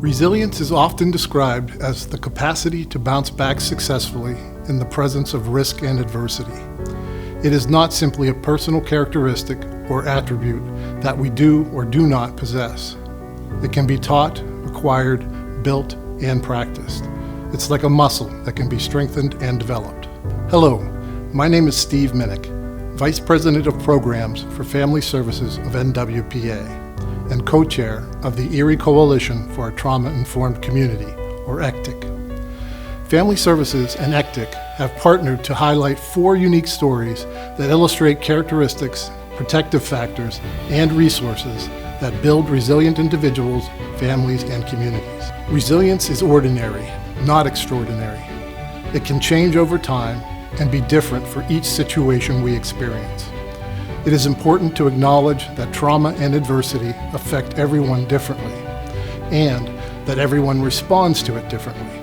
Resilience is often described as the capacity to bounce back successfully in the presence of risk and adversity. It is not simply a personal characteristic or attribute that we do or do not possess. It can be taught, acquired, built, and practiced. It's like a muscle that can be strengthened and developed. Hello, my name is Steve Minnick, Vice President of Programs for Family Services of NWPA and co-chair of the Erie Coalition for a Trauma-Informed Community, or ECTIC. Family Services and ECTIC have partnered to highlight 4 unique stories that illustrate characteristics, protective factors, and resources that build resilient individuals, families, and communities. Resilience is ordinary, not extraordinary. It can change over time and be different for each situation we experience. It is important to acknowledge that trauma and adversity affect everyone differently, and that everyone responds to it differently.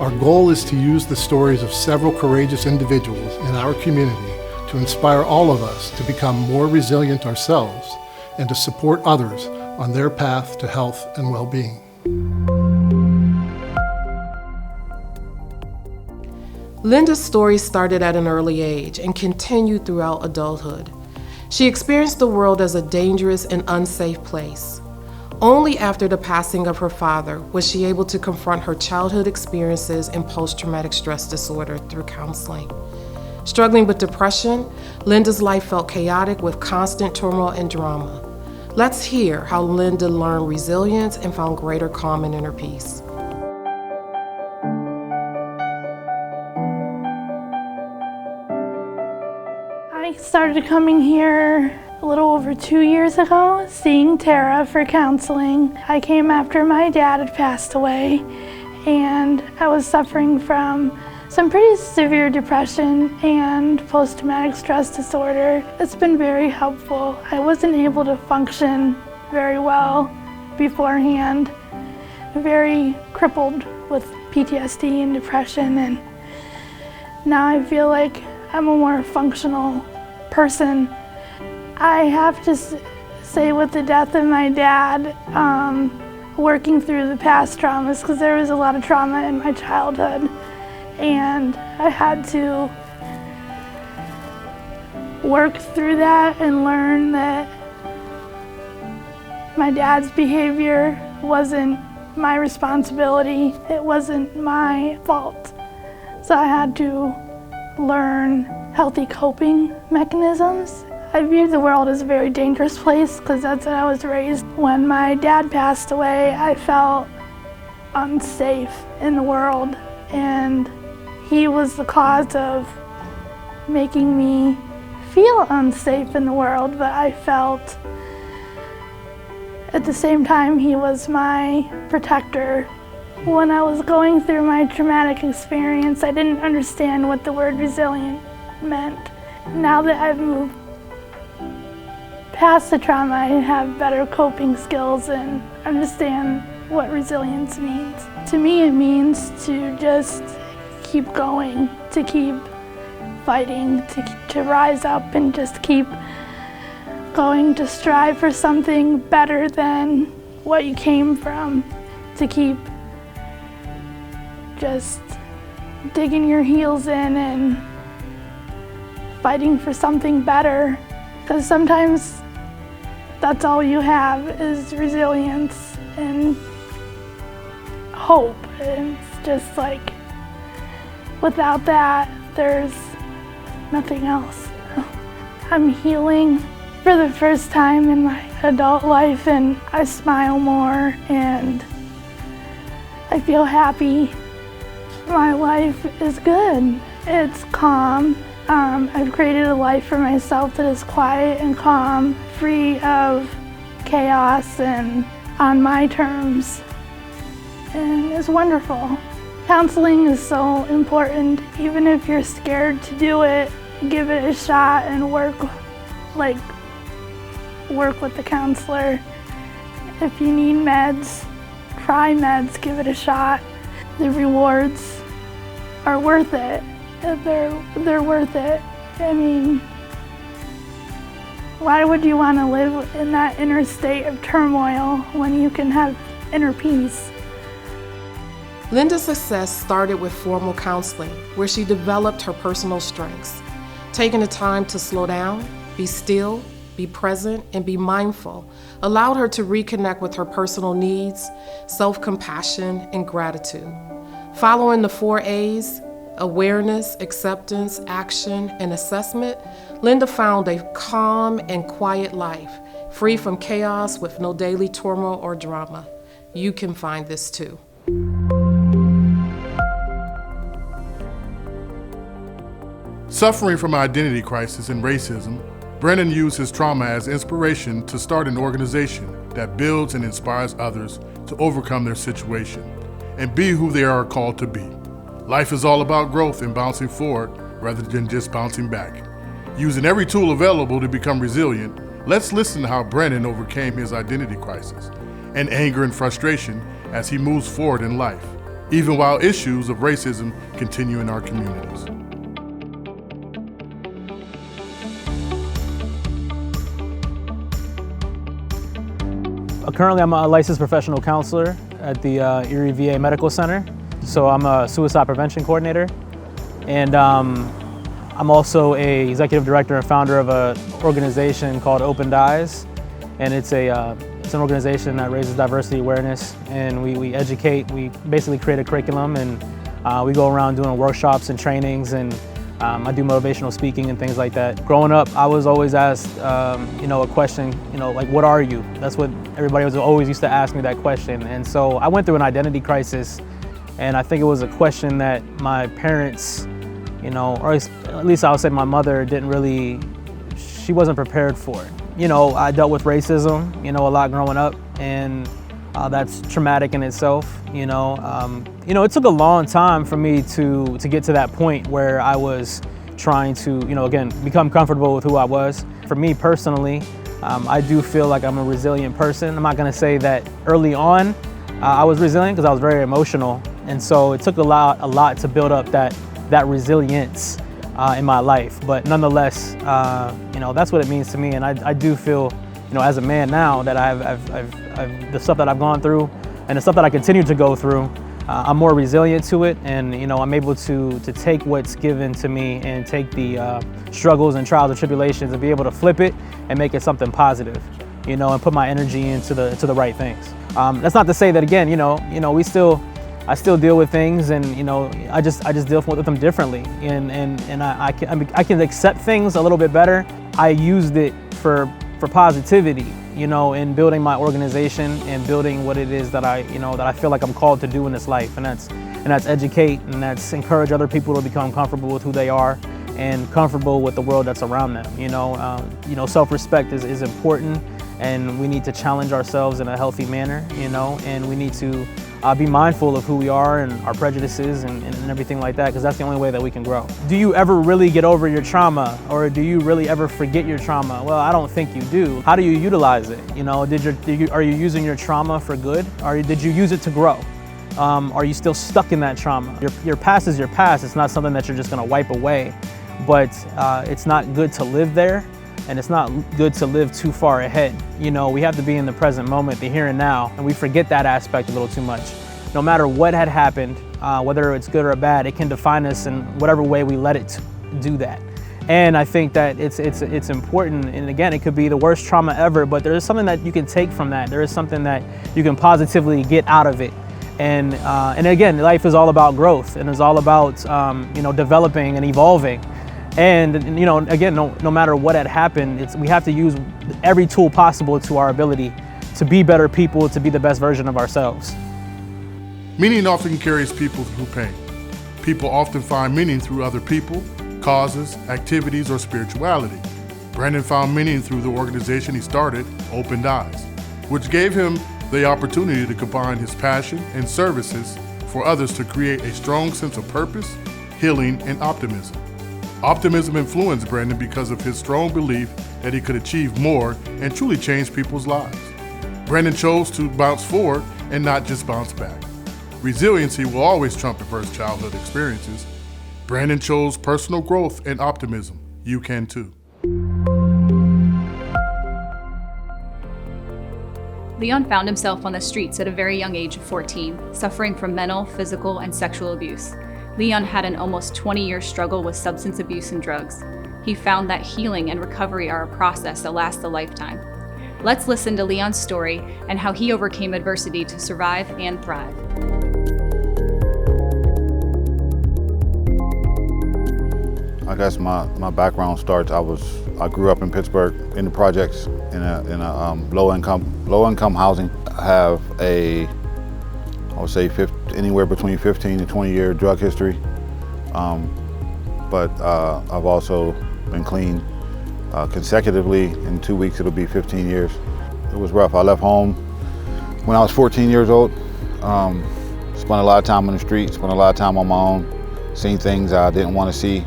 Our goal is to use the stories of several courageous individuals in our community to inspire all of us to become more resilient ourselves and to support others on their path to health and well-being. Linda's story started at an early age and continued throughout adulthood. She experienced the world as a dangerous and unsafe place. Only after the passing of her father was she able to confront her childhood experiences and post-traumatic stress disorder through counseling. Struggling with depression, Linda's life felt chaotic with constant turmoil and drama. Let's hear how Linda learned resilience and found greater calm and inner peace. I started coming here a little over 2 years ago, seeing Tara for counseling. I came after my dad had passed away, and I was suffering from some pretty severe depression and post-traumatic stress disorder. It's been very helpful. I wasn't able to function very well beforehand, very crippled with PTSD and depression, and now I feel like I'm a more functional person. I have to say, with the death of my dad, working through the past traumas, because there was a lot of trauma in my childhood, and I had to work through that and learn that my dad's behavior wasn't my responsibility, it wasn't my fault. So I had to learn healthy coping mechanisms. I viewed the world as a very dangerous place because that's how I was raised. When my dad passed away, I felt unsafe in the world, and he was the cause of making me feel unsafe in the world, but I felt at the same time he was my protector. When I was going through my traumatic experience, I didn't understand what the word resilient meant. Now that I've moved past the trauma, I have better coping skills and understand what resilience means. To me, it means to just keep going, to keep fighting, to rise up and just keep going, to strive for something better than what you came from, to keep just digging your heels in and fighting for something better, because sometimes that's all you have is resilience and hope. And it's just like, without that, there's nothing else. I'm healing for the first time in my adult life, and I smile more and I feel happy. My life is good. It's calm. I've created a life for myself that is quiet and calm, free of chaos and on my terms. And it's wonderful. Counseling is so important. Even if you're scared to do it, give it a shot and work with the counselor. If you need meds, try meds, give it a shot. The rewards are worth it. They're worth it. I mean, why would you want to live in that inner state of turmoil when you can have inner peace? Linda's success started with formal counseling, where she developed her personal strengths. Taking the time to slow down, be still, be present, and be mindful allowed her to reconnect with her personal needs, self-compassion, and gratitude. Following the 4 A's, awareness, acceptance, action, and assessment, Linda found a calm and quiet life, free from chaos with no daily turmoil or drama. You can find this too. Suffering from identity crisis and racism, Brennan used his trauma as inspiration to start an organization that builds and inspires others to overcome their situation and be who they are called to be. Life is all about growth and bouncing forward rather than just bouncing back. Using every tool available to become resilient, let's listen to how Brennan overcame his identity crisis and anger and frustration as he moves forward in life, even while issues of racism continue in our communities. Currently, I'm a licensed professional counselor at the Erie VA Medical Center. So I'm a suicide prevention coordinator. And I'm also an executive director and founder of an organization called Opened Eyes. And it's an organization that raises diversity awareness. And we educate, we basically create a curriculum, and we go around doing workshops and trainings, and I do motivational speaking and things like that. Growing up, I was always asked, a question, like, what are you? That's what everybody was always used to ask me, that question. And so I went through an identity crisis, and I think it was a question that my parents, or at least I would say my mother she wasn't prepared for it. I dealt with racism, a lot growing up, and that's traumatic in itself. It took a long time for me to get to that point where I was trying to, again, become comfortable with who I was. For me personally, I do feel like I'm a resilient person. I'm not gonna say that early on I was resilient, because I was very emotional. And so it took a lot to build up that resilience in my life. But nonetheless, that's what it means to me. And I do feel, as a man now, that I've the stuff that I've gone through and the stuff that I continue to go through, I'm more resilient to it, and I'm able to take what's given to me and take the struggles and trials and tribulations and be able to flip it and make it something positive, and put my energy into the right things. That's not to say that, again, I still deal with things, and I just deal with them differently, and I can accept things a little bit better. I used it for positivity, in building my organization and building what it is that I feel like I'm called to do in this life, and that's educate, and that's encourage other people to become comfortable with who they are and comfortable with the world that's around them. Self-respect is important, and we need to challenge ourselves in a healthy manner, and we need to be mindful of who we are and our prejudices and everything like that, because that's the only way that we can grow. Do you ever really get over your trauma, or do you really ever forget your trauma? Well, I don't think you do. How do you utilize it? Are you using your trauma for good, or did you use it to grow? Are you still stuck in that trauma? Your past is your past. It's not something that you're just gonna wipe away, but it's not good to live there, and it's not good to live too far ahead. We have to be in the present moment, the here and now, and we forget that aspect a little too much. No matter what had happened, whether it's good or bad, it can define us in whatever way we let it do that. And I think that it's important, and again, it could be the worst trauma ever, but there is something that you can take from that. There is something that you can positively get out of it. And again, life is all about growth, and it's all about developing and evolving. And again, no matter what had happened, we have to use every tool possible to our ability to be better people, to be the best version of ourselves. Meaning often carries people through pain. People often find meaning through other people, causes, activities, or spirituality. Brandon found meaning through the organization he started, Opened Eyes, which gave him the opportunity to combine his passion and services for others to create a strong sense of purpose, healing, and optimism. Optimism influenced Brandon because of his strong belief that he could achieve more and truly change people's lives. Brandon chose to bounce forward and not just bounce back. Resiliency will always trump adverse childhood experiences. Brandon chose personal growth and optimism. You can too. Leon found himself on the streets at a very young age of 14, suffering from mental, physical, and sexual abuse. Leon had an almost 20-year struggle with substance abuse and drugs. He found that healing and recovery are a process that lasts a lifetime. Let's listen to Leon's story and how he overcame adversity to survive and thrive. I guess my background starts, I grew up in Pittsburgh in the projects in a low income housing. I have I would say anywhere between 15 and 20-year drug history. But I've also been clean consecutively. In 2 weeks it'll be 15 years. It was rough. I left home when I was 14 years old. Spent a lot of time on the street, spent a lot of time on my own, seen things I didn't want to see,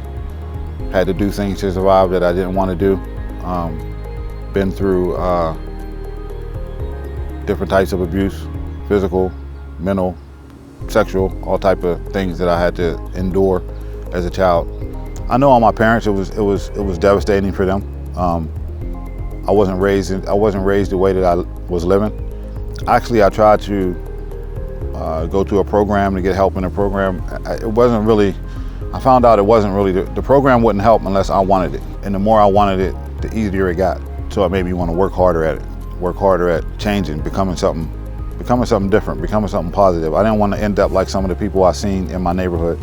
had to do things to survive that I didn't want to do. Been through different types of abuse, physical, mental, sexual, all type of things that I had to endure as a child. I know on my parents it was devastating for them. I wasn't raised the way that I was living. Actually, I tried to go to a program to get help in a program. I found out it wasn't really, the program wouldn't help unless I wanted it. And the more I wanted it, the easier it got. So it made me want to work harder at it, work harder at changing, becoming something different, becoming something positive. I didn't want to end up like some of the people I seen in my neighborhood.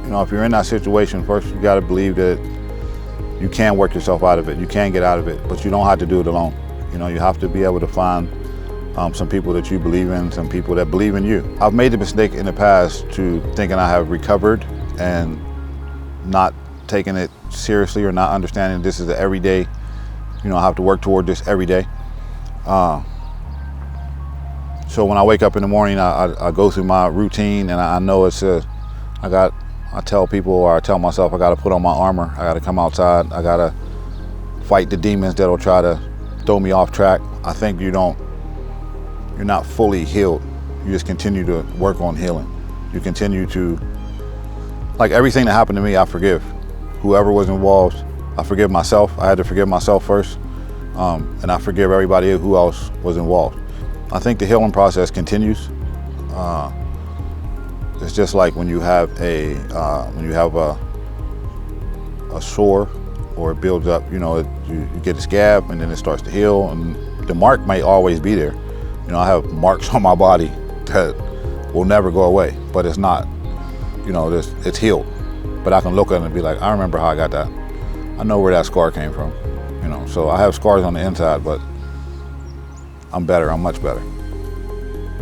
You know, if you're in that situation, first you got to believe that you can work yourself out of it, you can get out of it, but you don't have to do it alone. You know, you have to be able to find some people that you believe in, some people that believe in you. I've made the mistake in the past to thinking I have recovered and not taking it seriously or not understanding this is an everyday, you know, I have to work toward this every day. So when I wake up in the morning, I go through my routine, and I know I tell people, or I tell myself, I got to put on my armor. I got to come outside. I got to fight the demons that'll try to throw me off track. I think you're not fully healed. You just continue to work on healing. You continue to, like everything that happened to me, I forgive. Whoever was involved, I forgive myself. I had to forgive myself first, and I forgive everybody who else was involved. I think the healing process continues. It's just like when you have a sore, or it builds up. You know, you get a scab, and then it starts to heal, and the mark may always be there. You know, I have marks on my body that will never go away, but it's not. You know, it's healed. But I can look at it and be like, I remember how I got that. I know where that scar came from. You know, so I have scars on the inside, but I'm better, I'm much better.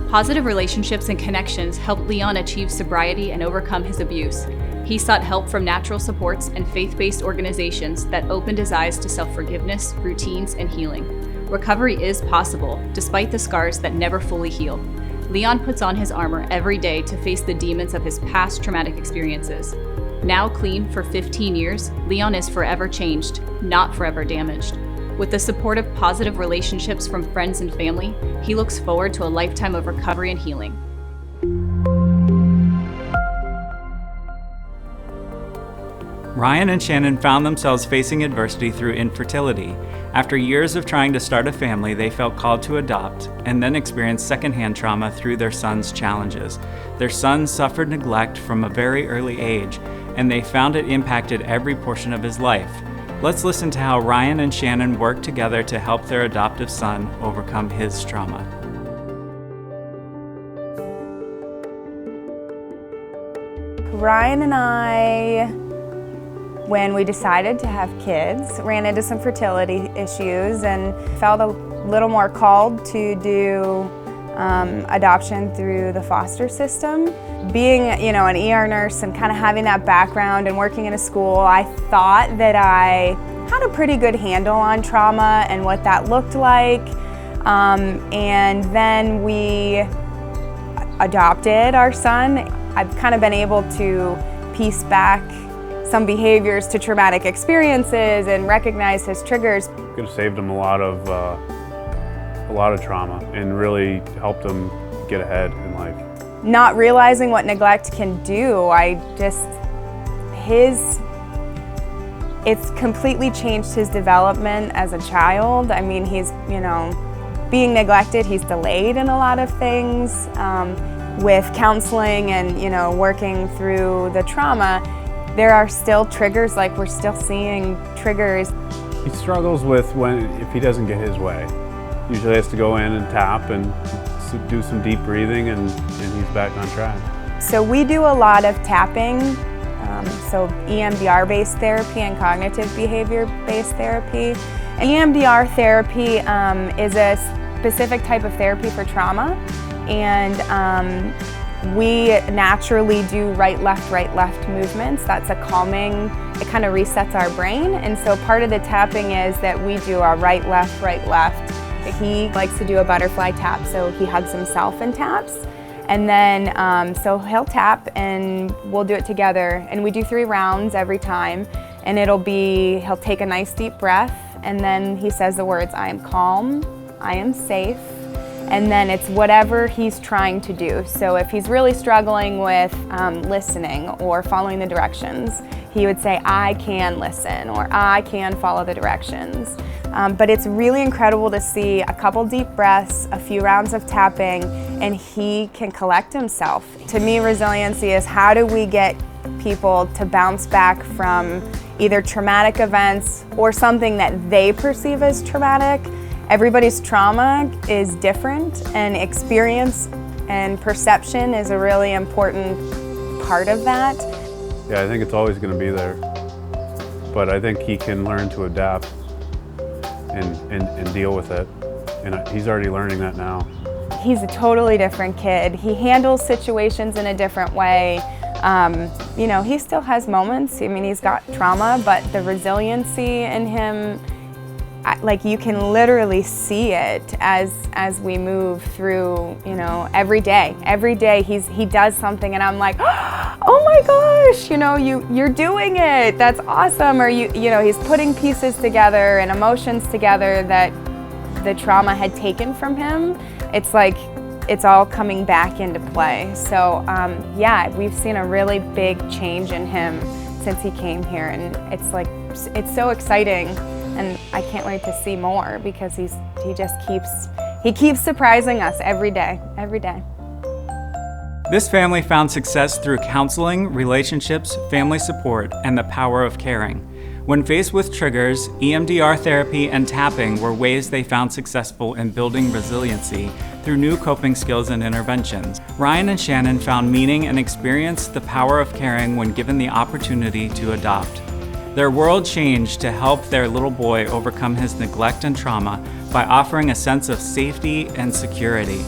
Positive relationships and connections helped Leon achieve sobriety and overcome his abuse. He sought help from natural supports and faith-based organizations that opened his eyes to self-forgiveness, routines, and healing. Recovery is possible, despite the scars that never fully heal. Leon puts on his armor every day to face the demons of his past traumatic experiences. Now clean for 15 years, Leon is forever changed, not forever damaged. With the support of positive relationships from friends and family, he looks forward to a lifetime of recovery and healing. Ryan and Shannon found themselves facing adversity through infertility. After years of trying to start a family, they felt called to adopt and then experienced secondhand trauma through their son's challenges. Their son suffered neglect from a very early age, and they found it impacted every portion of his life. Let's listen to how Ryan and Shannon worked together to help their adoptive son overcome his trauma. Ryan and I, when we decided to have kids, ran into some fertility issues and felt a little more called to do adoption through the foster system. Being, you know, an ER nurse and kind of having that background and working in a school, I thought that I had a pretty good handle on trauma and what that looked like. And then we adopted our son. I've kind of been able to piece back some behaviors to traumatic experiences and recognize his triggers. Could have saved him a lot of trauma and really helped him get ahead in life. Not realizing what neglect can do, it's completely changed his development as a child. I mean, he's, you know, being neglected, he's delayed in a lot of things. With counseling and, you know, working through the trauma, there are still triggers, like we're still seeing triggers. He struggles with if he doesn't get his way. Usually has to go in and tap and do some deep breathing, and he's back on track. So we do a lot of tapping, so EMDR-based therapy and cognitive behavior-based therapy. EMDR therapy is a specific type of therapy for trauma, and we naturally do right, left movements. That's a calming, it kind of resets our brain. And so part of the tapping is that we do our right, left. He likes to do a butterfly tap, so he hugs himself and taps. And then, so he'll tap and we'll do it together. And we do 3 rounds every time. And he'll take a nice deep breath, and then he says the words, I am calm, I am safe. And then it's whatever he's trying to do. So if he's really struggling with listening or following the directions, he would say, I can listen, or I can follow the directions. But it's really incredible to see a couple deep breaths, a few rounds of tapping, and he can collect himself. To me, resiliency is how do we get people to bounce back from either traumatic events or something that they perceive as traumatic. Everybody's trauma is different, and experience and perception is a really important part of that. Yeah, I think it's always going to be there, but I think he can learn to adapt and deal with it, and he's already learning that now. He's a totally different kid. He handles situations in a different way. You know, he still has moments. I mean, he's got trauma, but the resiliency in him, like you can literally see it as we move through, you know, every day. Every day he does something and I'm like, oh my gosh, you know, you're doing it. That's awesome. Or you know, he's putting pieces together and emotions together that the trauma had taken from him. It's like it's all coming back into play. So yeah, we've seen a really big change in him since he came here, and it's so exciting. And I can't wait to see more because he keeps surprising us every day. This family found success through counseling, relationships, family support, and the power of caring. When faced with triggers, EMDR therapy and tapping were ways they found successful in building resiliency through new coping skills and interventions. Ryan and Shannon found meaning and experienced the power of caring when given the opportunity to adopt. Their world changed to help their little boy overcome his neglect and trauma by offering a sense of safety and security.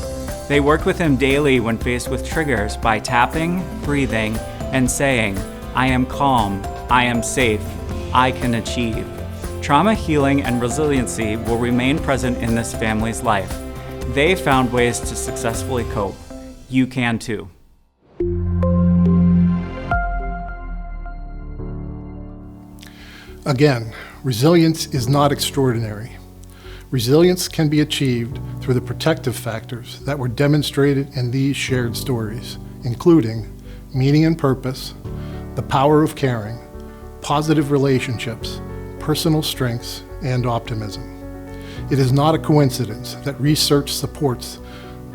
They worked with him daily when faced with triggers by tapping, breathing, and saying, I am calm, I am safe, I can achieve. Trauma healing and resiliency will remain present in this family's life. They found ways to successfully cope. You can too. Again, resilience is not extraordinary. Resilience can be achieved through the protective factors that were demonstrated in these shared stories, including meaning and purpose, the power of caring, positive relationships, personal strengths, and optimism. It is not a coincidence that research supports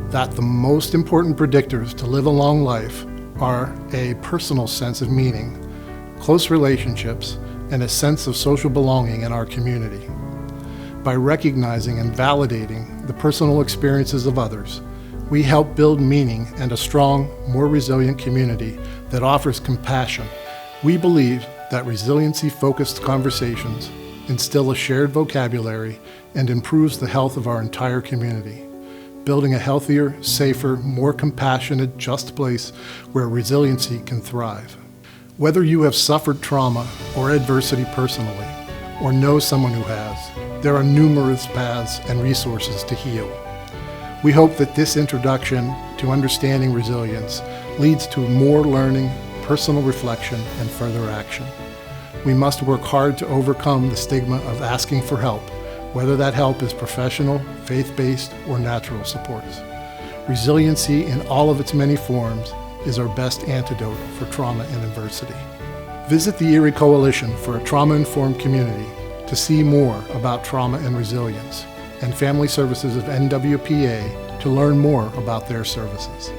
that the most important predictors to live a long life are a personal sense of meaning, close relationships, and a sense of social belonging in our community. By recognizing and validating the personal experiences of others, we help build meaning and a strong, more resilient community that offers compassion. We believe that resiliency-focused conversations instill a shared vocabulary and improves the health of our entire community, building a healthier, safer, more compassionate, just place where resiliency can thrive. Whether you have suffered trauma or adversity personally, or know someone who has, there are numerous paths and resources to heal. We hope that this introduction to understanding resilience leads to more learning, personal reflection, and further action. We must work hard to overcome the stigma of asking for help, whether that help is professional, faith-based, or natural supports. Resiliency in all of its many forms is our best antidote for trauma and adversity. Visit the Erie Coalition for a trauma-informed community to see more about trauma and resilience, and Family Services of NWPA to learn more about their services.